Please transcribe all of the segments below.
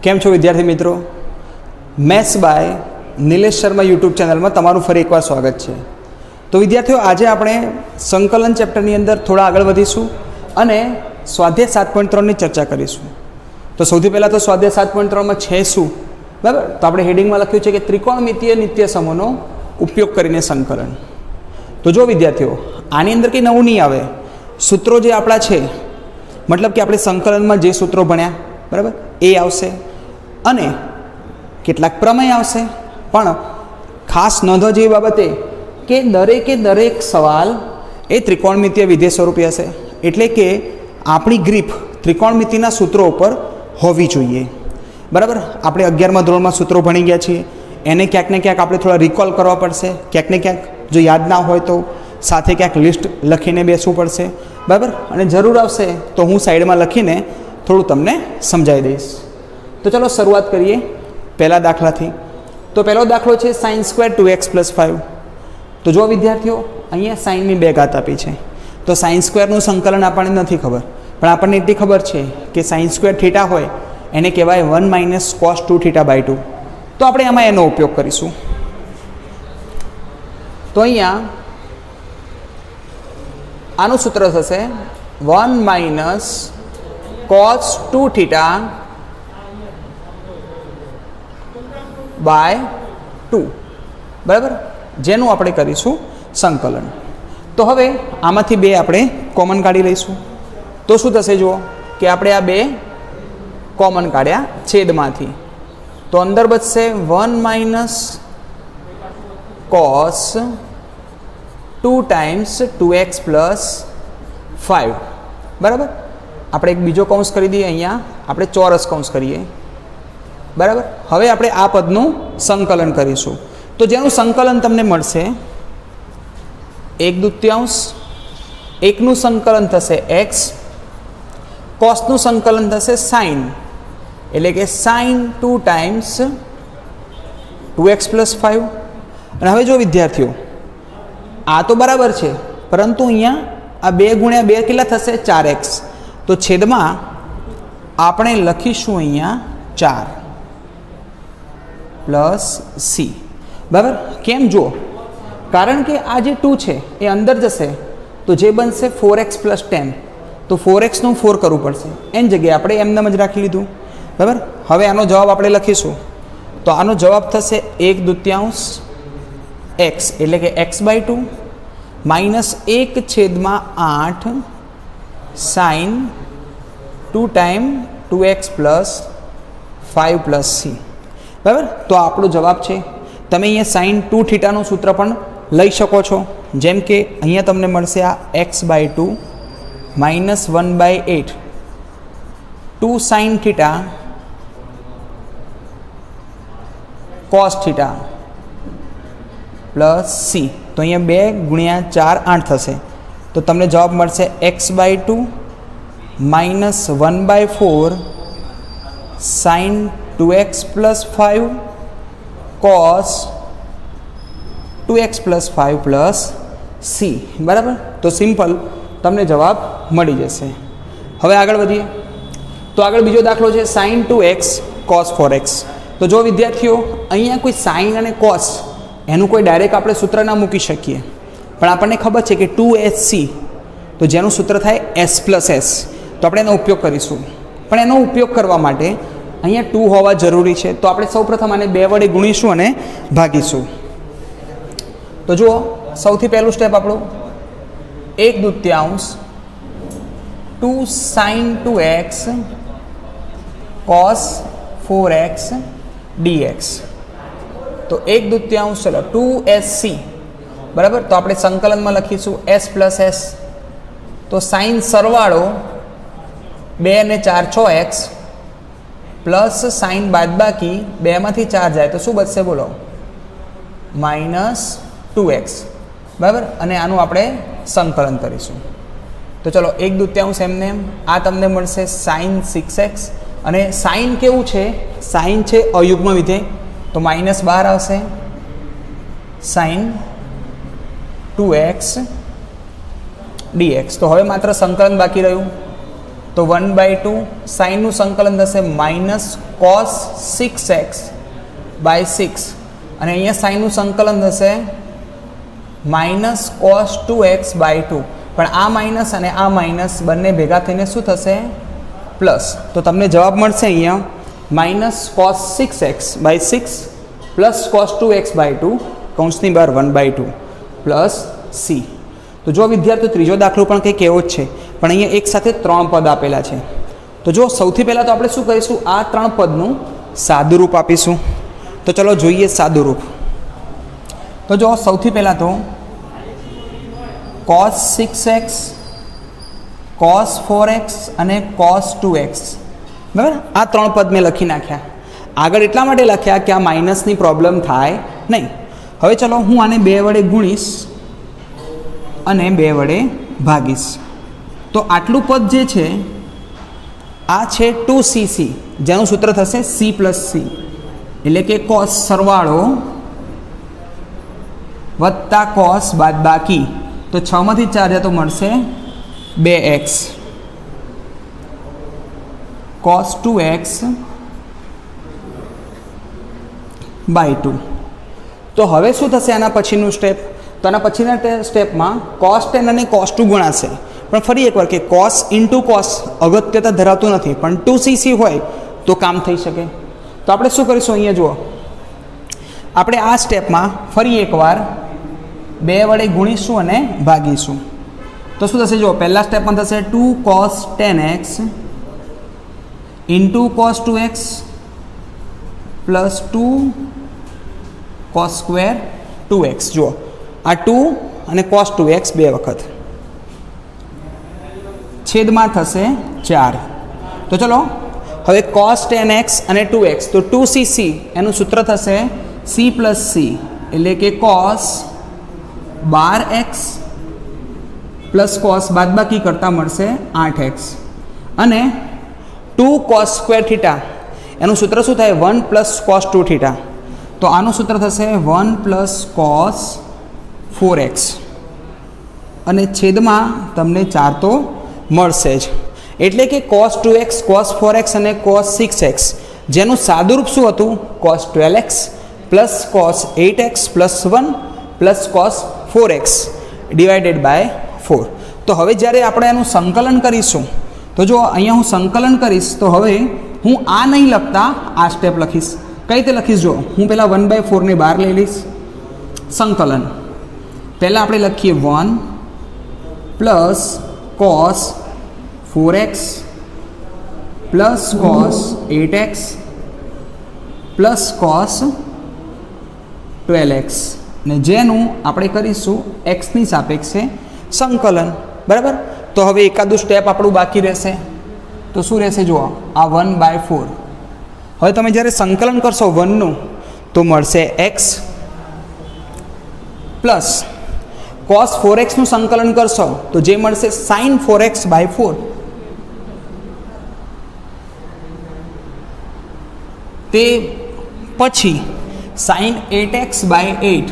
કેમ છો વિદ્યાર્થી મિત્રો? Maths by Nilesh Sharma YouTube ચેનલમાં તમારું ફરી એકવાર સ્વાગત છે. તો વિદ્યાર્થીઓ, આજે આપણે સંકલન ચેપ્ટરની અંદર થોડા આગળ વધીશું અને સ્વાધ્યાય 7.3ની ચર્ચા કરીશું. તો સૌથી પહેલાં તો સ્વાધ્યાય 7.3માં છે શું, બરાબર? તો આપણે હેડિંગમાં લખ્યું છે કે ત્રિકોણમિતીય નિત્ય સમૂહનો ઉપયોગ કરીને સંકલન. તો જો વિદ્યાર્થીઓ, આની અંદર કંઈ નવું નહીં આવે. સૂત્રો જે આપણા છે, મતલબ કે આપણે સંકલનમાં જે સૂત્રો ભણ્યા, બરાબર, એ આવશે અને કેટલાક પ્રમેય આવશે. પણ ખાસ નોંધવા જેવી બાબત એ કે દરેક સવાલ એ ત્રિકોણમિતીય વિધેય સ્વરૂપે હશે. એટલે કે આપણી ગ્રીપ ત્રિકોણમિતિના સૂત્રો ઉપર હોવી જોઈએ, બરાબર. આપણે 11મા ધોરણમાં સૂત્રો ભણી ગયા છીએ, એને ક્યાંક ને ક્યાંક આપણે થોડા રિકોલ કરવા પડશે. ક્યાંક ને ક્યાંક જો યાદ ના હોય તો સાથે ક્યાંક લિસ્ટ લખીને બેસવું પડશે, બરાબર. અને જરૂર આવશે તો હું સાઈડમાં લખીને થોડું તમને સમજાવી દઈશ. તો ચલો શરૂઆત કરીએ પહેલા દાખલાથી. તો પહેલો દાખલો છે sin² 2x + 5. તો જો વિદ્યાર્થીઓ, અહીંયા સાઇનની 2 ઘાત આપી છે. તો sin²નું સંકલન આપણને નથી ખબર, પણ આપણને એટલી ખબર છે કે sin² θ હોય એને કહેવાય 1 - cos 2θ/2. તો આપણે એમાં એનો ઉપયોગ કરીશું. તો અહીંયા આનું સૂત્ર થશે 1 - cos 2θ/2, બરાબર, જેનું આપણે કરીશું સંકલન. તો હવે આમાંથી 2 આપણે કોમન કાઢી લઈશું. તો શું થશે જુઓ કે આપણે આ 2 કોમન કાઢ્યા છેદમાંથી. તો અંદર બચશે 1 - cos 2 × 2x + 5, બરાબર. આપણે એક બીજો કૌંસ કરી દઈએ. અહીંયા આપણે ચોરસ કૌંસ કરીએ, બરાબર. હવે આપણે આ પદનું સંકલન કરીશું. તો જેનું સંકલન તમને મળશે 1/2, 1નું સંકલન થશે x, કોસનું સંકલન થશે sin, એટલે કે sin 2 × 2x + 5. અને હવે જો વિદ્યાર્થીઓ, આ તો બરાબર છે, પરંતુ અહીંયા આ 2 × 2 કેટલા થશે? 4x. તો છેદમાં આપણે લખીશું અહીંયા 4 + c, બરાબર. કેમ જુઓ, કારણ કે આ જે 2 છે એ અંદર જશે તો જે બનશે 4x + 10. તો 4xનું 4 કરવું પડશે, એની જગ્યાએ આપણે એમને જ રાખી લીધું, બરાબર. હવે આનો જવાબ આપણે લખીશું. તો આનો જવાબ થશે 1/2 x, એટલે કે x/2 -1/8 sin 2 × 2x + 5 + c, બરાબર. તો આપણો જવાબ છે. તમે અહીંયા sin 2θનું સૂત્ર પણ લઈ શકો છો. જેમ કે અહીંયા તમને મળશે આ x/2 -1/8 2 sin θ cos θ + c. તો અહીંયા 2 × 4 8 થશે. તો તમને જવાબ મળશે x/2 -1/4 sin 2x + 5 cos 2x + 5 + c, બરાબર. તો સિમ્પલ તમને જવાબ મળી જશે. હવે આગળ વધીએ. તો આગળ બીજો દાખલો છે sin 2x cos 4x. તો જો વિદ્યાર્થીઓ, અહીંયા કોઈ sin અને cos એનું કોઈ ડાયરેક્ટ આપણે સૂત્ર ના મૂકી શકીએ, પણ આપણને ખબર છે કે 2sc, તો જેનું સૂત્ર થાય s + s. તો આપણે એનો ઉપયોગ કરીશું. પણ એનો ઉપયોગ કરવા માટે અહીંયા 2 હોવા જરૂરી છે. તો આપણે સૌપ્રથમ આને 2 વડે ગુણીશું અને ભાગીશું. તો જુઓ, સૌથી પહેલું સ્ટેપ આપણું 1/2 2 sin 2x cos 4x dx. તો 1/2 ચલો 2sc, બરાબર. તો આપણે સંકલનમાં લખીશું s + s. તો sin સરવાળો 2 અને 4 6x પ્લસ sin બાદબાકી 2 માંથી 4 જાય તો શું બચશે બોલો? -2x, બરાબર. અને આનું આપણે સંકલન કરીશું. તો ચલો 1/2 એમને એમ. આ તમને મળશે sin 6x. અને sin કેવું છે? sin છે અયુગ્મ વિધેય, તો -12 આવશે sin 2x dx. તો હવે માત્ર સંકલન બાકી રહ્યું. तो 1/2 साइनનું સંકલન થશે માઇનસ કોસ 6x/6 અને અહીંયા સાઇનનું સંકલન થશે માઇનસ કોસ 2x/2 પણ આ માઇનસ અને આ માઇનસ બંને ભેગા થઈને શું થશે પ્લસ તો તમને જવાબ મળશે અહીંયા minus cos 6x/6 plus cos 2x/2 કૌંસની બહાર 1/2 પ્લસ સી તો જો વિદ્યાર્થીઓ ત્રીજો દાખલો પણ કંઈક એવો જ છે પણ અહીંયા એક સાથે 3 પદ આપેલા છે તો જો સૌથી પહેલાં તો આપણે શું કરીશું આ 3 પદનું સાદુરૂપ આપીશું તો ચલો જોઈએ સાદુરૂપ તો જો સૌથી પહેલાં તો cos 6x cos 4x અને cos 2x બરાબર આ 3 પદ મેં લખી નાખ્યા આગળ એટલા માટે લખ્યા કે આ માઇનસની પ્રોબ્લેમ થાય નહીં હવે ચલો હું આને 2 વડે ગુણીશ અને 2 વડે ભાગીશ તો આટલું પદ જે છે આ છે 2cc જેનું સૂત્ર થશે c + c એટલે કે cos સરવાળો વત્તા cos બાદબાકી તો 6 માંથી 4 જાય તો મળશે 2x cos 2x / 2 તો હવે શું થશે આના પછીનું સ્ટેપ તો આના પછીના સ્ટેપમાં cos 10 અને cos 2 ગણાશે પણ ફરી એકવાર કે cos * cos અગત્યતા ધરાવતું નથી પણ 2cc હોય તો કામ થઈ શકે તો આપણે શું કરીશું અહીંયા જુઓ આપણે આ સ્ટેપમાં ફરી એકવાર 2 વડે ગુણીશું અને ભાગીશું તો શું થશે જુઓ પહેલા સ્ટેપમાં થશે 2 cos 10x * cos 2x + 2 cos square 2x જુઓ આ 2 અને cos 2x 2 વખત છેદમાં થશે 4 તો ચલો હવે cos 10x અને 2x તો 2cc એનું સૂત્ર થશે c + c એટલે કે cos 12x + cos બાદબાકી કરતાં મળશે 8x અને 2 cos સ્ક્વેર થીટા એનું સૂત્ર શું થાય 1 + cos 2 થીટા તો આનું સૂત્ર થશે 1 + cos 4x અને છેદમાં તમને 4 તો મળશે જ એટલે કે cos 2x cos 4x અને cos 6x જેનું સાદુરૂપ શું હતું cos 12x + cos 8x + 1 + cos 4x / 4 તો હવે જ્યારે આપણે આનું સંકલન કરીશું તો જો અહીંયા હું સંકલન કરીશ તો હવે હું આ નહીં લખતા આ સ્ટેપ લખીશ કઈ રીતે લખીશ જો હું પહેલાં 1/4 ને બહાર લઈ લઈશ સંકલન પહેલાં આપણે લખીએ 1 + cos 4x + cos 8x + cos 12x ને જેનું આપણે કરીશું એક્સની સાપેક્ષે સંકલન બરાબર તો હવે એકાદું સ્ટેપ આપણું બાકી રહેશે તો શું રહેશે જુઓ આ 1/4 હવે તમે જ્યારે સંકલન કરશો 1નું તો મળશે x પ્લસ cos 4x નું સંકલન કરશો તો જે મળશે sin 4x/4 તે પછી sin 8x/8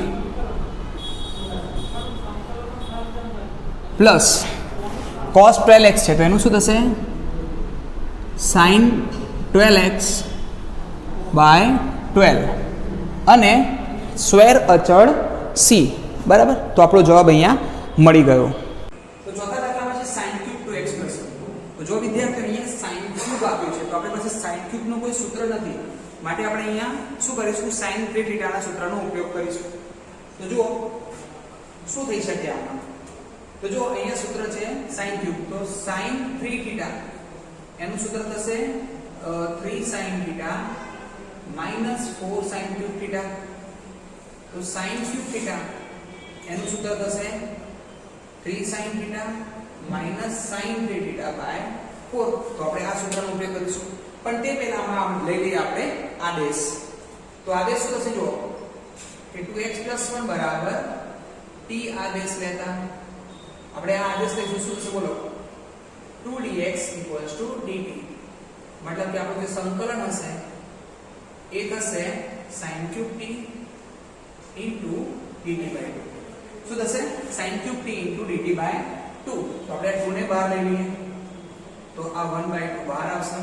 plus cos 12x છે તો એનું શું થશે sin 12x/12 અને સ્ક્વેર અચળ c બરાબર તો આપણો જવાબ અહીંયા મળી ગયો તો ચોથા દાખલામાં છે sin cube 2x + 2 તો જો વિદ્યાર્થીઓ અહીંયા sin cube આપ્યું છે તો આપણી પાસે sin cube નો કોઈ સૂત્ર નથી માટે આપણે અહીંયા શું કરીશું sin 3 થીટાના સૂત્રનો ઉપયોગ કરીશું તો જુઓ શું થઈ શકે આમાં તો જો અહીંયા સૂત્ર છે sin cube તો sin 3 થીટા એનું સૂત્ર થશે 3 sin theta - 4 sin cube theta તો sin cube થીટા એનું સૂત્ર થશે 3 sin થીટા - sin 3 થીટા/4 તો આપણે આ સૂત્રનો ઉપયોગ કરીશું પણ તે પહેલામાં આમ લઈ લઈએ આપણે આદેશ તો આદેશ શું થશે જો કે 2x + 1 બરાબર t આદેશ લેતા આપણે આ આદેશ લઈશું શું થશે બોલો 2dx = dt मतलब कि આપણું જે સંકલન હશે એ થશે sin cube t * dt/2 શું થશે sin cube t * dt/2 તો આપણે 2 ને બહાર લઈ લઈએ તો આ 1/2 બહાર આવશે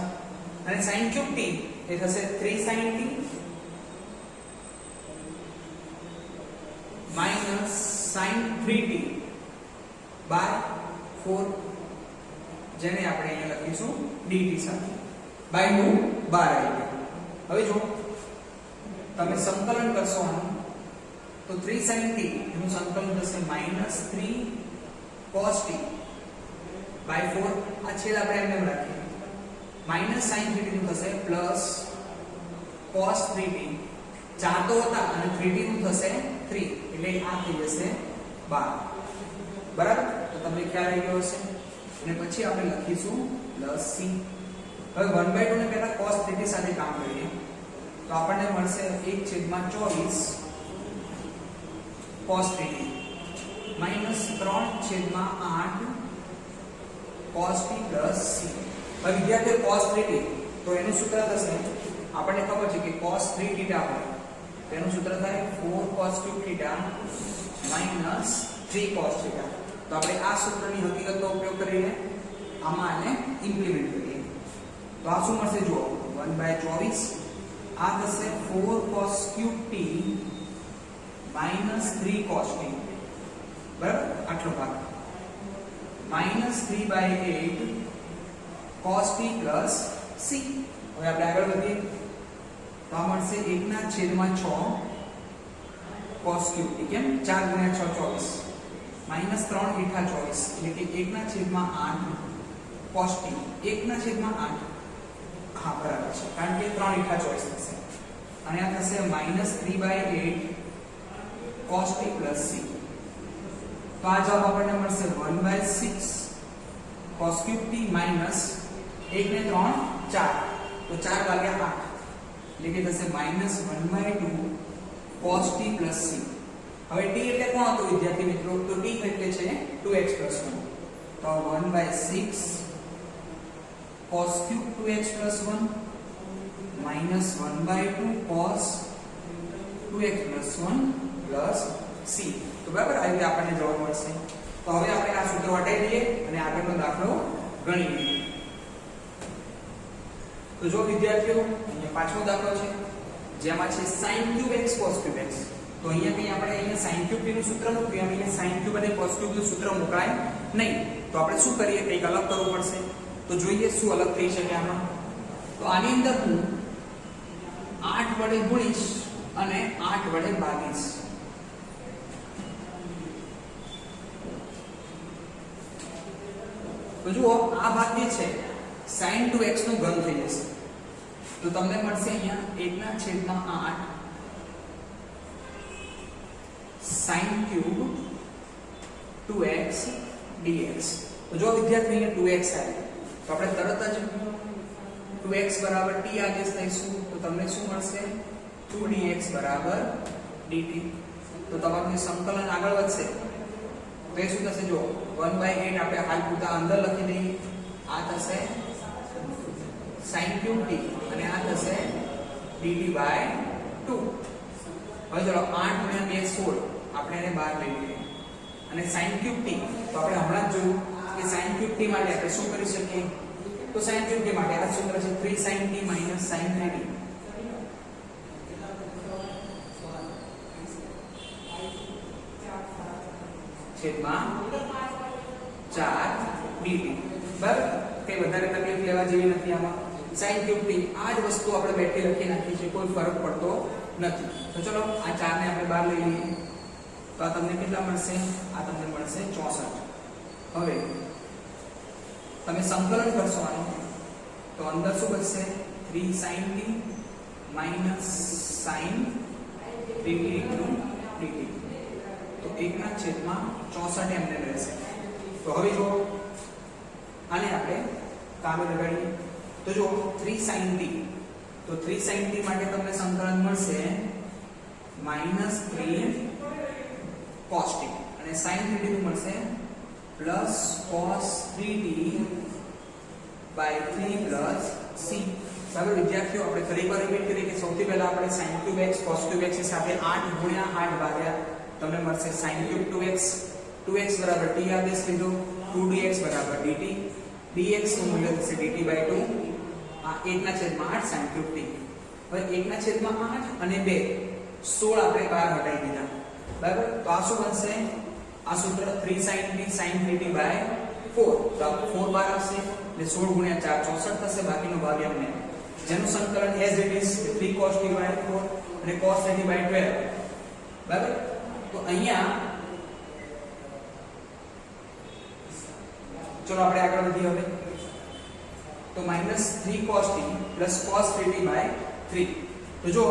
અને sin ક્યુબ t એ થશે 3 sin t minus sin 3t by 4, જેને આપણે અહીંયા લખીશું dt સાથે by નું બહાર આવી ગયું. હવે જો તમે સંકલન કરશો આનું તો 3 sin t નું સંકલન થશે -3 cos t by 4, આ છેદ આપણે એમને રાખીએ, minus sin 3t નું થશે plus cos 3t, 4 તો હતા અને 3t નું થશે 3, એટલે આ થઈ જશે 12. બરાબર, તો તમને ખ્યાલ આવી ગયો હશે. અને પછી આપણે લખીશું પ્લસ c. હવે 1/2 ને પહેલા cos 3t સાથે કામ કરીએ તો આપણને મળશે 1/24 cos 3t minus 3/8 cos t plus c. હવે વિદ્યાર્થીઓ cos 3t તો એનું સૂત્ર થશે, આપણને ખબર છે કે cos 3 થીટા હોય તો એનું સૂત્ર થાય 4 cos cube theta minus 3 cos theta. તો આપણે આ સૂત્રની હકીકતનો ઉપયોગ કરીને આમાં આને ઇમ્પ્લિમેન્ટ કરીએ તો આ શું મળશે જુઓ, 1/24 આ થશે 4 cos cube t minus 3 cos t, બરાબર, આટલો ભાગ minus 3/8 cos t plus c. હવે આપણે આગળ વધીએ તો આ મળશે 1/6 cos cube t, કેમ 4 × 6 24 minus 3/8 એટલે કે 1/8 cos t, 1/8, હા બરાબર છે, કારણ કે 3/24 થશે અને આ થશે minus 3/8 cos t plus c. તો આ જવાબ આપણને મળશે 1/6 cos cube t minus 1 ને 3 4, તો 4/8 એટલે કે થશે -1/2 cos t plus c. હવે t એટલે કોણ હતું વિદ્યાર્થી મિત્રો, તો t એટલે છે 2x plus 1, તો 1/6 cos cube 2x plus 1 minus 1/2 cos 2x plus 1 plus c. તો બરાબર, આ રીતે આપણને જવાબ મળશે. તો હવે આપણે આ સૂત્ર હટાવી દઈએ અને આગળનો દાખલો ગણી લઈએ. તો જો વિદ્યાર્થીઓ અહીંયા પાંચમો દાખલો છે જેમાં છે sin cube x cos cube x. તો અહીંયા sin cube t નું સૂત્ર મૂક્યું, અહીંયા sin cube અને cos cube નું સૂત્ર મુકાય નહીં. તો આપણે શું કરીએ, કંઈક અલગ કરવું પડશે. તો જોઈએ શું અલગ થઈ શકે આમાં. તો આની અંદર હું 8 વડે ગુણીશ અને 8 વડે ભાગીશ. તો જુઓ આ ભાગ જે છે sin 2x નો ઘન થઈ જશે. તો તમને મળશે અહીંયા 1/8 sin cube 2x dx. તો જો વિદ્યાર્થી અહીંયા 2x આવે તો આપણે તરત જ 2x બરાબર t આદેશ લઈશું તો તમને શું મળશે, 2dx બરાબર dt. તો તમારું સંકલન આગળ વધશે તો એ શું થશે, જો 1/8 આપણે હાલ પૂરતા અંદર લખી દઈએ, આ થશે sin cube t અને આ થશે dt by 2. હવે ચલો 8 × 2 16, આપણે એને બહાર લઈ લઈએ અને sin cube t તો આપણે હમણાં જ જોયું કે sin cube t માટે આપણે શું કરી શકીએ, તો sin cube t માટે આ સૂત્ર છે 3 sin t minus sin 3t. છેદમાં 4 dt. બરાબર, કઈ વધારે તકલીફ લેવા જેવી નથી આમાં. sin cube t આ જ વસ્તુ આપણે બેઠી લખી નાખી છે, કોઈ ફરક પડતો નથી. તો ચલો આ 4 ને આપણે બહાર લઈ લઈએ તો આ તમને કેટલા મળશે, આ તમને મળશે 64. હવે તમે સંકલન કરશો આનું તો અંદર શું બચશે, 3 sin t minus sin 3t into dt. તો 1/64 એમને રહેશે. તો હવે જો આને આપણે કામે લગાડીએ તો જો 3 sin t, તો 3 sin t માટે તમને સંકલન મળશે -3 cos t અને sin 3t નું મળશે plus cos 3t by 3 plus c. બરાબર વિદ્યાર્થીઓ, આપણે ફરીવાર રિપીટ કરીએ કે સૌથી પહેલા આપણે sin cube x cos cube x સાથે 8 × 8 ભાગ્યા તમને મળશે sin cube 2x બરાબર t આદેશ લીધો, 2dx બરાબર dt dx નું મૂલ્ય થશે dt બાય 2 આ 1/8 sin 50. હવે 1/8 અને 2 16 આપણે બહાર હટાવી દીધા બરાબર. તો આ શું બનશે? આ સૂત્ર 3 sin t sin 3t by 4. તો આ 4 બાર આવશે એટલે 16 ગુણ્યા 4 64 થશે. બાકીનો ભાગ એમને જેનું સંકલન as it is 3 cos t by 4 અને cos 3t બાય 12 બરાબર. તો અહીંયા ચલો આપણે આગળ વધીએ હવે. તો -3 cos t cos 3t by 3. તો જો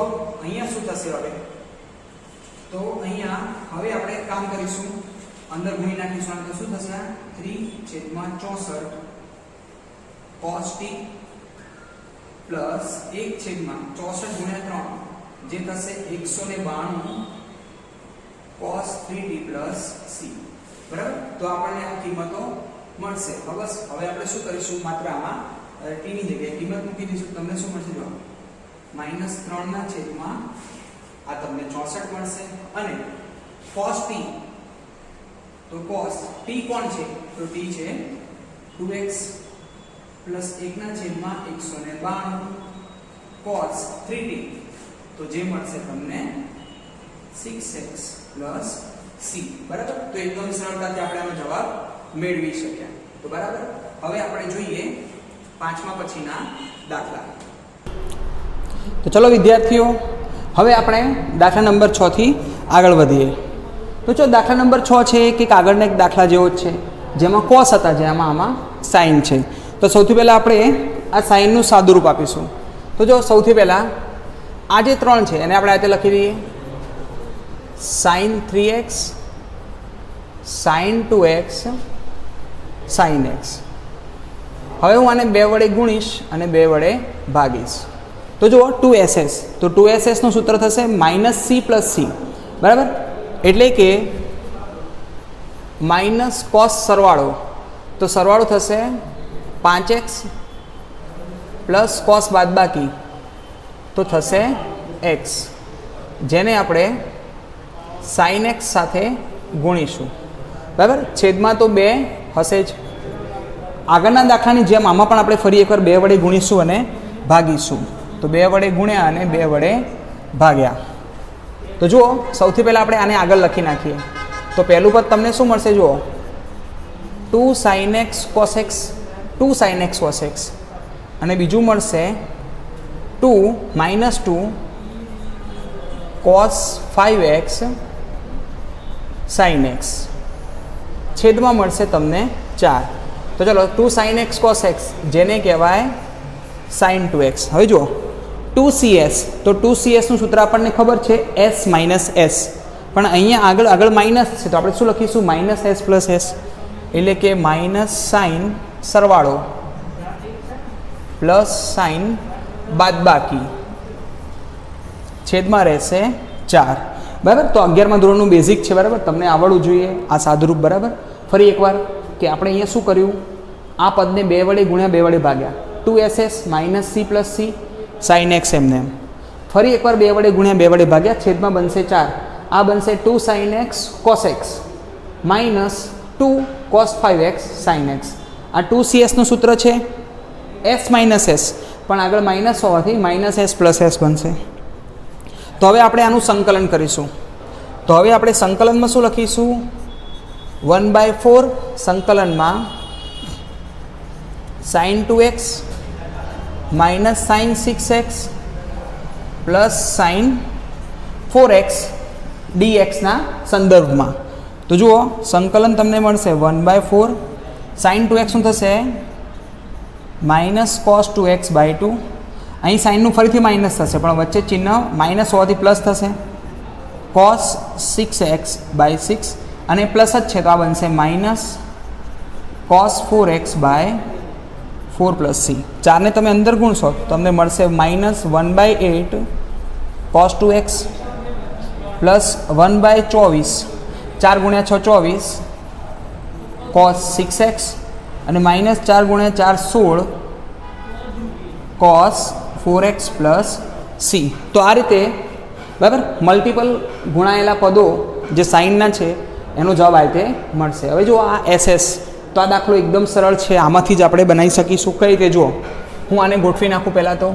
અહીંયા શું થશે હવે? તો અહીંયા હવે આપણે કામ કરીશું, અંદર ગુણી નાખીશું. તો શું થશે? 3/64 cos t 1/64 ગુણ્યા 3 જે થશે 192 cos 3t c બરાબર. તો આપણને આ કિંમતો મળશે. બસ હવે આપણે શું કરીશું? માત્ર આમાં t ની જગ્યાએ કિંમત મૂકી દઈશું. તમને શું મળશે? જો -3/, આ તમને 64 મળશે. અને cos t, તો cos t કોણ છે? તો t છે 2x + 1/192 cos 3t, તો જે મળશે તમને 6x + c બરાબર. તો એકદમ સરળતાથી આપણે આનો જવાબ મેળવી શક્યા. તો બરાબર. હવે આપણે જોઈએ પાંચમા પછીના દાખલા. તો ચલો વિદ્યાર્થીઓ, હવે આપણે દાખલા નંબર 6 થી આગળ વધીએ. તો જો દાખલા નંબર 6 છે કે આગળના એક દાખલા જેવો જ છે જેમાં cos હતા, જેમાં આમાં sin છે. તો સૌથી પહેલા આપણે આ sin નું સાદુરૂપ આપીશું. તો જો સૌથી પહેલા આ જે 3 છે એને આપણે આ રીતે લખી દઈએ sin 3x sin 2x sin x. હવે હું આને 2 વડે ગુણીશ અને 2 વડે ભાગીશ. તો જુઓ 2ss, તો 2ss નું સૂત્ર થશે -c + c બરાબર. એટલે કે -cos સરવાળો, તો સરવાળો થશે 5x + cos બાદબાકી, તો થશે x, જેને આપણે sin x સાથે ગુણીશું બરાબર. છેદમાં તો 2 હશે જ. આગળના દાખલાની જેમ આમાં પણ આપણે ફરી એકવાર 2 વડે ગુણીશું અને ભાગીશું. તો 2 વડે ગુણ્યા અને 2 વડે ભાગ્યા. તો જુઓ સૌથી પહેલાં આપણે આને આગળ લખી નાખીએ. તો પહેલું પદ તમને શું મળશે? જુઓ 2 sin x cos x 2 sin x cos x, અને બીજું મળશે 2 -2 cos 5x sin x, છેદમાં મળશે તમને 4. તો ચલો 2 sin x cos x જેને કહેવાય sin 2x. હવે જુઓ 2cs, તો 2cs નું સૂત્ર આપણને ખબર છે s - s, પણ અહીંયા આગળ માઇનસ છે તો આપણે શું લખીશું? -s + s, એટલે કે -sin સરવાળો +sin બાદબાકી, છેદમાં રહેશે 4 બરાબર. તો 11મા ધોરણનું બેઝિક છે બરાબર, તમને આવડવું જોઈએ આ સાદુરૂપ બરાબર. ફરી એકવાર કે આપણે અહીંયા શું કર્યું? આ પદને 2 વડે ગુણ્યા 2 વડે ભાગ્યા. 2ss - c + c sin x એમને એમ. ફરી એકવાર 2 વડે ગુણ્યા 2 વડે ભાગ્યા, છેદમાં બનશે 4. આ બનશે 2 sin x cos x -2 cos 5x sin x. આ 2cs નું સૂત્ર છે s - s, પણ આગળ માઇનસ હોવાથી -s + s બનશે. તો હવે આપણે આનું સંકલન કરીશું. તો હવે આપણે સંકલનમાં શું લખીશું? 1/4 સંકલનમાં sin 2x - sin 6x + sin 4x dx ના સંદર્ભમાં. તો જુઓ સંકલન તમને મળશે 1/4 sin 2x શું થશે? -cos 2x/2. અહીં સાઇનનું ફરીથી માઇનસ થશે, પણ વચ્ચે ચિહ્ન માઇનસ હોવાથી પ્લસ થશે. cos 6x/6, અને પ્લસ જ છે તો આ બનશે -cos 4x/4 + c. 4ને તમે અંદર ગુણશો તો તમને મળશે -1/8 cos 2x + 1/24, 4 × 6 24 cos 6x, અને -4 × 4 16 cos 4x + c. તો આ રીતે બરાબર મલ્ટિપલ ગુણાયેલા પદો જે સાઇનના છે એનો જવાબ આ રીતે મળશે. હવે જો આ SS તો આ દાખલો એકદમ સરળ છે, આમાંથી જ આપણે બનાવી શકીશું. કઈ રીતે જુઓ, હું આને ગોઠવી નાખું. પહેલાં તો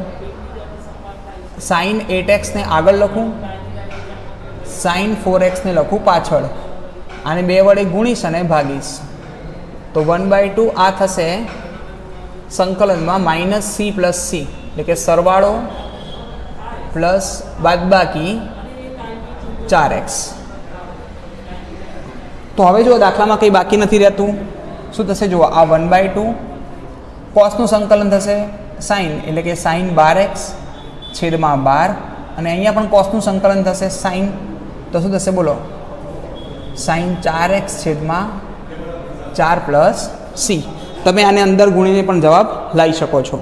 sin 8x ને આગળ લખું, sin 4x ને લખું પાછળ, આને 2 વડે ગુણીશ અને ભાગીશ. તો 1/2 આ થશે સંકલનમાં -c + c, એટલે કે સરવાળો પ્લસ બાદબાકી 4x. તો હવે જો દાખલામાં કંઈ બાકી નથી રહેતું. શું થશે જુઓ, આ 1/2 કોસનું સંકલન થશે સાઇન, એટલે કે sin 12x છેદમાં 12, અને અહીંયા પણ કોસનું સંકલન થશે સાઇન, તો શું થશે બોલો, sin 4x છેદમાં 4 + c. તમે આને અંદર ગુણીને પણ જવાબ લાવી શકો છો.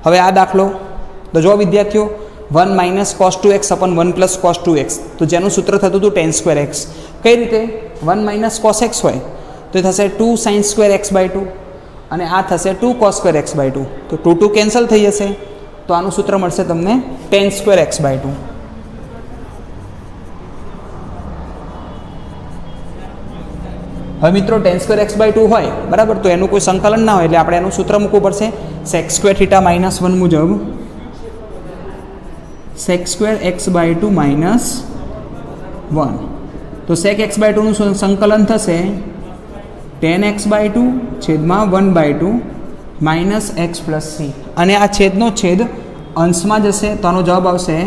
હવે આ દાખલો તો જો વિદ્યાર્થીઓ 1 - cos 2x / 1 + cos 2x, તો જેનું સૂત્ર થતું હતું tan²x. કઈ રીતે 1 - cos x હોય તો એ થશે 2 sin²x/2, અને આ થશે 2 cos²x/2, તો 2 2 કેન્સલ થઈ જશે, તો આનું સૂત્ર મળશે તમને tan²x/2. હવે મિત્રો tan²x/2 હોય બરાબર, તો એનું કોઈ સંકલન ના હોય એટલે આપણે એનું સૂત્ર મૂકવું પડશે sec² θ - 1 મુજબ sec²x/2 - 1. તો sec(x/2) નું સંકલન થશે tan(x/2) છેદમાં 1/2 માઇનસ x + c, અને આ છેદનો છેદ અંશમાં જશે તો આનો જવાબ આવશે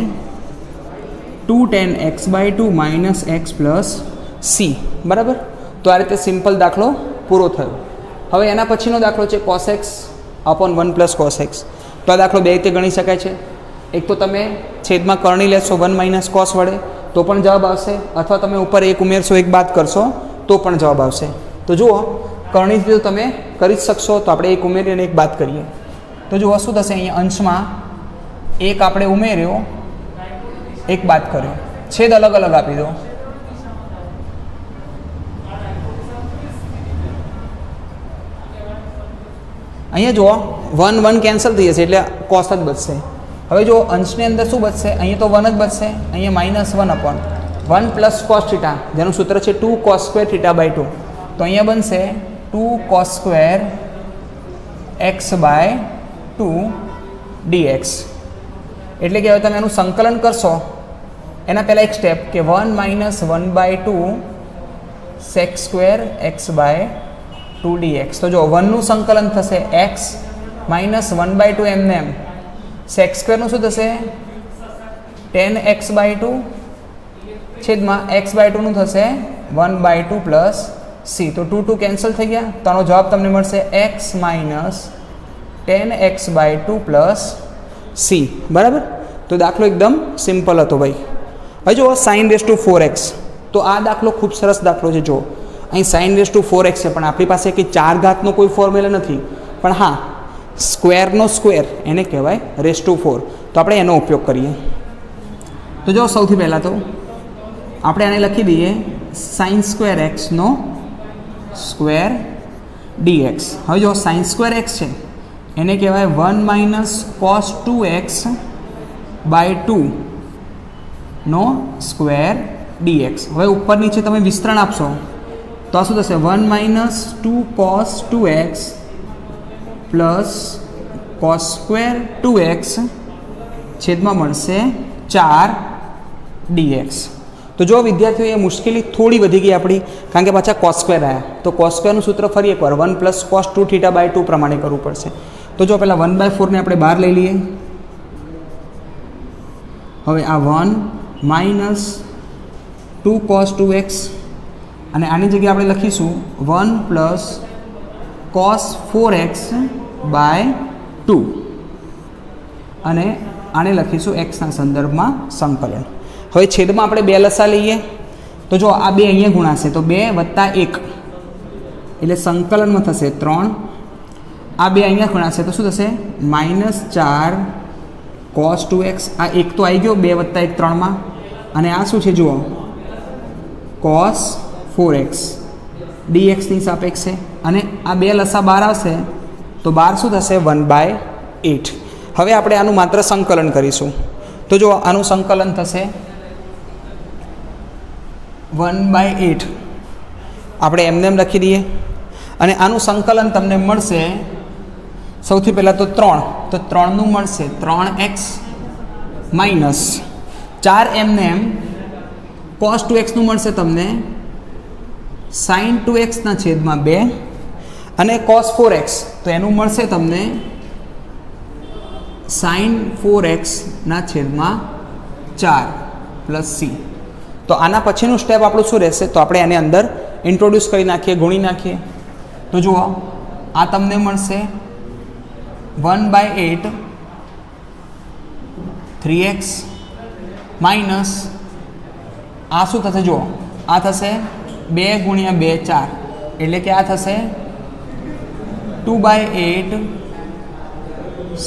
2 tan (x/2 - x + c. બરાબર. તો આ રીતે સિમ્પલ દાખલો પૂરો થયો. હવે એના પછીનો દાખલો છે cos x / 1 + cos x. તો આ દાખલો બે રીતે ગણી શકાય છે. એક તો તમે છેદમાં કરણી લેશો 1 - cos વડે તો પણ જવાબ આવશે, અથવા તમે ઉપર એક ઉમેરશો, એક બાદ કરશો તો પણ જવાબ આવશે. તો જુઓ, કરણીથી તો તમે કરી જ શકશો, તો આપણે એક ઉમેરીએ અને એક બાદ કરીએ. તો જુઓ શું થશે, અહીંયા અંશમાં એક આપણે ઉમેર્યો, એક બાદ કર્યો, છેદ અલગ અલગ આપી દો. અહીંયા જુઓ 1 1 કેન્સલ થઈ જશે એટલે કોસ જ બચશે. હવે જો અંશની અંદર શું બચશે, અહીંયા તો 1 જ બચશે, અહીંયા -1 + 1 + cos θ, જેનું સૂત્ર છે 2 cos² θ/2. તો અહીંયા બનશે 2 cos² x/2 dx. એટલે કે હવે તમે એનું સંકલન કરશો એના પહેલાં એક સ્ટેપ કે 1 - 1/2 sec² x/2 dx. તો જો 1 નું સંકલન થશે x - 1/2 એમને એમ, sec² નું શું થશે tan (x/2) છેદમાં x/2 નું થશે 1/2 + c. તો 2 2 કેન્સલ થઈ ગયા, તો આનો જવાબ તમને મળશે x - tan (x/2 + c. બરાબર. તો દાખલો એકદમ સિમ્પલ હતો ભાઈ. હવે જો sin 4x, તો આ દાખલો ખૂબ સરસ દાખલો છે. જો અહીં sin 4x છે, પણ આપણી પાસે કે 4 ઘાતનો કોઈ ફોર્મ્યુલા નથી, પણ હા સ્ક્વેરનો સ્ક્વેર એને કહેવાય (4). તો આપણે એનો ઉપયોગ કરીએ. તો જો સૌથી પહેલાં તો આપણે આને લખી દઈએ sin²x નો સ્ક્વેર dx. હવે જો sin²x છે એને કહેવાય 1 - cos 2x/2 નો સ્ક્વેર dx. હવે ઉપર નીચે તમે વિસ્તરણ આપશો તો આ શું થશે, 1 - 2 cos 2x plus cos² 2x છેદમાં મળશે 4 dx. તો જો વિદ્યાર્થીઓ એ મુશ્કેલી થોડી વધી ગઈ આપણી, કારણ કે પાછા cos² આવ્યા, તો cos² નું સૂત્ર ફરી એકવાર 1 + cos 2 θ/2 પ્રમાણે કરવું પડશે. તો જો પહેલાં 1/4 ને આપણે બહાર લઈ લઈએ. હવે આ 1 - 2 cos 2x, અને આની જગ્યાએ આપણે લખીશું 1 + cos 4x/2, અને આને લખીશું x ના સંદર્ભમાં સંકલન. હવે છેદમાં આપણે 2 લસા લઈએ, તો જો આ 2 અહીંયા ગુણાશે, તો 2 + 1 એટલે સંકલનમાં થશે 3. આ 2 અહીંયા ગુણાશે તો શું થશે, -4 cos 2x. આ 1 તો આવી ગયો 2 + 1 3માં, અને આ શું છે જુઓ cos 4x dx ની સાપેક્ષે, અને આ 2 લસા બહાર આવશે તો 12 શું થશે 1/8. હવે આપણે આનું માત્ર સંકલન કરીશું. તો જો આનું સંકલન થશે 1/8, આપણે એમને એમ લખી દઈએ. અને આનું સંકલન તમને મળશે સૌથી પહેલાં તો 3, તો 3નું મળશે 3x માઇનસ 4 એમને એમ cos 2xનું મળશે તમને sin 2xના છેદમાં 2 અને cos 4x તો એનું મળશે તમને sin 4xના છેદમાં 4 પ્લસ c. તો આના પછીનું સ્ટેપ આપણું શું રહેશે? તો આપણે એને અંદર ઇન્ટ્રોડ્યુસ કરી નાખીએ, ગુણી નાખીએ. તો જુઓ, આ તમને મળશે 1/8 3x માઇનસ આ શું થશે? જુઓ, આ થશે 2 ગુણ્યા 2 4, એટલે કે આ થશે 2/8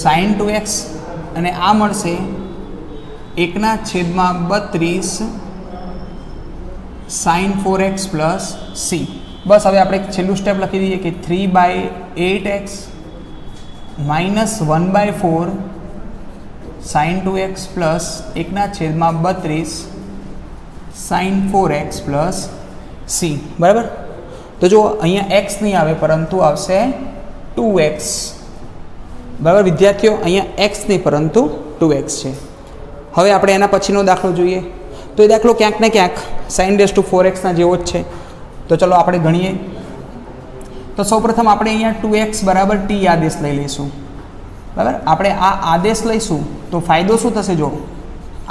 sin 2x અને આ મળશે 1/32 sin 4x પ્લસ c. બસ હવે આપણે છેલ્લું સ્ટેપ લખી દઈએ કે 3/8x minus 1/4 sin 2x plus 1/32 sin 4x plus c. બરાબર? તો જુઓ, અહીંયા x નહીં આવે પરંતુ આવશે 2x. બરાબર વિદ્યાર્થીઓ? અહીંયા x નહીં પરંતુ 2x છે. હવે આપણે એના પછીનો દાખલો જોઈએ. તો એ દાખલો ક્યાંક ને ક્યાંક sin raised to 4xના જેવો જ છે. તો ચલો આપણે ગણીએ. તો સૌપ્રથમ આપણે અહીંયા 2x બરાબર t આદેશ લઈ લઈશું. બરાબર? આપણે આ આદેશ લઈશું તો ફાયદો શું થશે? જો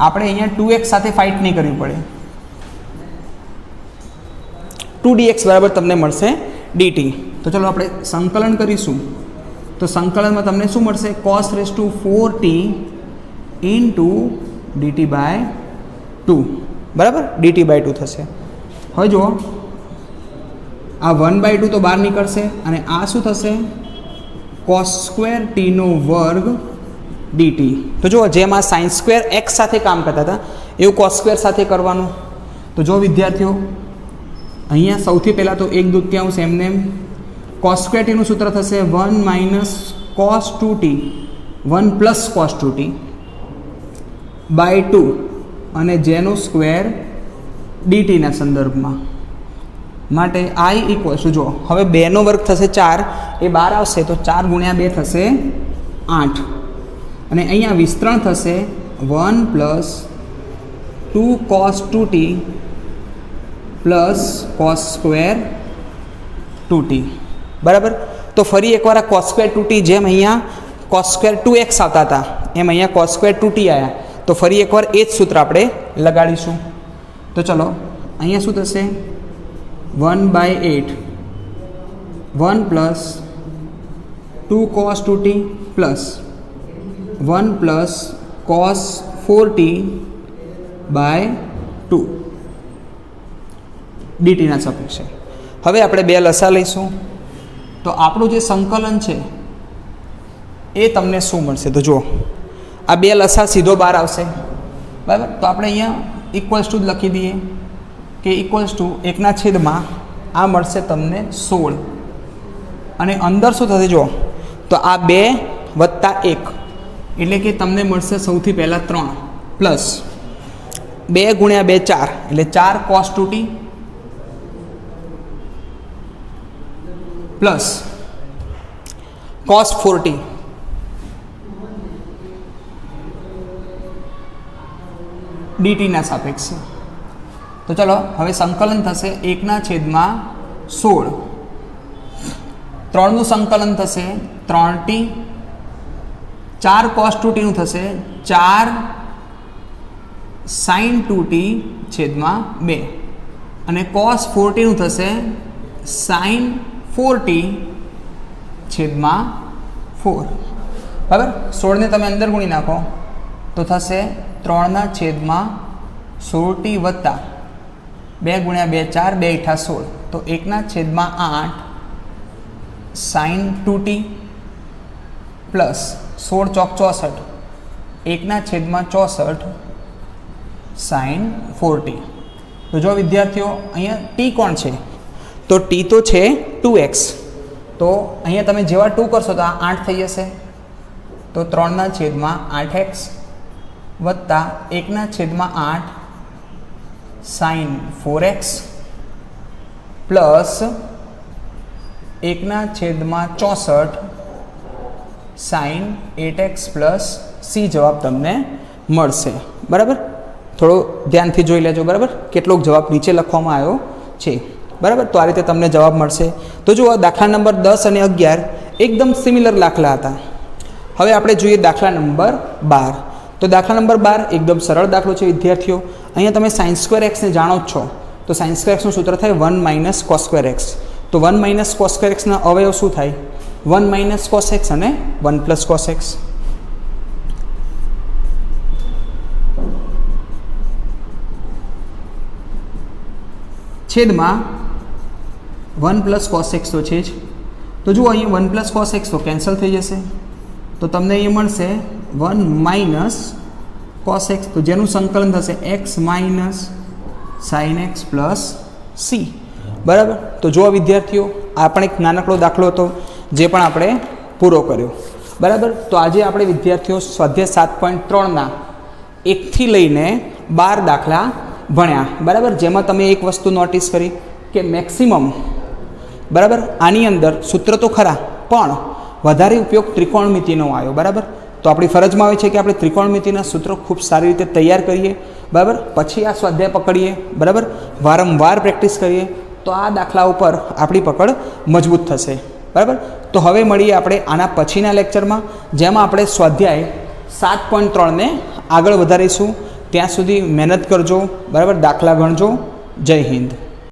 આપણે અહીંયા 2x સાથે ફાઇટ નહીં કરવી પડે. 2dx બરાબર તમને મળશે dt. તો ચલો આપણે સંકલન કરીશું. તો સંકલનમાં તમને શું મળશે? cos raised to 4t into dt by 2. બરાબર? dt by 2 થશે. હવે જુઓ, આ 1/2 તો બહાર નીકળશે અને આ શું થશે? cos સ્ક્વેર ટીનો વર્ગ dt. તો જુઓ, જેમ આ sin સ્ક્વેર x સાથે કામ કરતા હતા એવું cos સ્ક્વેર સાથે કરવાનું. તો જો વિદ્યાર્થીઓ, અહીંયા સૌથી પહેલાં તો 1/2 એમને એમ cos સ્ક્વેર ટીનું સૂત્ર થશે 1 minus cos 2t 1 plus cos 2t by 2 અને જેનો સ્ક્વેર ડીટીના સંદર્ભમાં માટે i ઇક્વલ્સ ટુ, જો હવે 2નો વર્ગ થશે 4, એ બહાર આવશે તો 4 ગુણ્યા 2 થશે 8 અને અહીંયા વિસ્તરણ થશે 1 plus 2 cos 2t plus cos square 2t. બરાબર? તો ફરી એકવાર આ cos સ્ક્વેર 2t જેમ અહીંયા cos સ્ક્વેર 2x આવતા હતા એમ અહીંયા cos સ્ક્વેર 2t આવ્યા. તો ફરી એકવાર એ જ સૂત્ર આપણે લગાડીશું. તો ચલો, અહીંયા શું થશે? 1/8 1 plus 2 cos 2t plus 1 plus cos 4t by 2 ડીટીના સાપેક્ષે. હવે આપણે બે લસા લઈશું. તો આપણું જે સંકલન છે એ તમને શું મળશે? તો જુઓ, આ બે લસા સીધો બહાર આવશે. બરાબર? તો આપણે અહીંયા ઇક્વલ્સ ટુ જ લખી દઈએ કે ઇક્વલ્સ ટુ 1/, આ મળશે તમને 16 અને અંદર શું થશે? જુઓ, તો આ 2 વત્તા 1 એટલે કે તમને મળશે સૌથી પહેલાં 3 પ્લસ 2 ગુણ્યા 2 4 એટલે 4 cos 2t plus cos 4t ડીટીના સાપેક્ષે. તો ચલો હવે સંકલન થશે 1/16. 3નું સંકલન થશે 3t, 4 cos 2tનું થશે 4 sin 2t છેદમાં 2 અને cos 4tનું થશે sin 4t છેદમાં 4. બરાબર? 16ને તમે અંદર ગુણી નાખો તો થશે 3/16t વત્તા 2 ગુણ્યા 2 4 2 × 16 તો 1/8 sin 2t પ્લસ 16 ચોક 64 1/64 sin 4t. તો જો વિદ્યાર્થીઓ, અહીંયા t કોણ છે? તો t તો છે 2x. તો અહીંયા તમે જેવા 2 કરશો તો આ 8 થઈ જશે. તો 3/8x વત્તા 1/8 sin 4x plus 1/64 sin 8x plus C જવાબ તમને મળશે. બરાબર, થોડો ધ્યાનથી જોઈ લેજો. બરાબર, કેટલોક જવાબ નીચે લખવામાં આવ્યો છે. બરાબર, તો આ રીતે તમને જવાબ મળશે. તો જુઓ, દાખલા નંબર 10 અને 11 એકદમ સિમિલર દાખલા હતા. હવે આપણે જોઈએ દાખલા નંબર 12. તો દાખલા નંબર 12 એકદમ સરળ દાખલો છે વિદ્યાર્થીઓ. અહીંયા તમે સાઇન સ્ક્વેર એક્સને જાણો જ છો. તો સાઇન સ્ક્વેર એક્સનું સૂત્ર થાય 1 - cos સ્ક્વેર એક્સ. તો 1 - cos સ્ક્વેર એક્સના અવયવ શું થાય? 1 - cos એક્સ અને 1 + cos એક્સ. છેદમાં 1 + cos x તો છે જ. તો જુઓ, અહીં 1 + cos x તો કેન્સલ થઈ જશે. તો તમને અહીં મળશે 1 - cos x, તો જેનું સંકલન થશે x - sin x plus c. બરાબર, તો જુઓ વિદ્યાર્થીઓ, આ પણ એક નાનકડો દાખલો હતો જે પણ આપણે પૂરો કર્યો. બરાબર, તો આજે આપણે વિદ્યાર્થીઓ સ્વાધ્યાય 7.3ના 1થી લઈને 12 દાખલા ભણ્યા. બરાબર, જેમાં તમે એક વસ્તુ નોટિસ કરી કે મેક્સિમમ, બરાબર, આની અંદર સૂત્ર તો ખરા પણ વધારે ઉપયોગ ત્રિકોણમિતિનો આવ્યો. બરાબર, તો આપણી ફરજમાં આવે છે કે આપણે ત્રિકોણમિતિના સૂત્રો ખૂબ સારી રીતે તૈયાર કરીએ. બરાબર, પછી આ સ્વાધ્યાય પકડીએ. બરાબર, વારંવાર પ્રેક્ટિસ કરીએ તો આ દાખલા ઉપર આપણી પકડ મજબૂત થશે. બરાબર, તો હવે મળીએ આપણે આના પછીના લેક્ચરમાં, જેમાં આપણે સ્વાધ્યાય 7.3ને આગળ વધારીશું. ત્યાં સુધી મહેનત કરજો. બરાબર, દાખલા ગણજો. જય હિન્દ.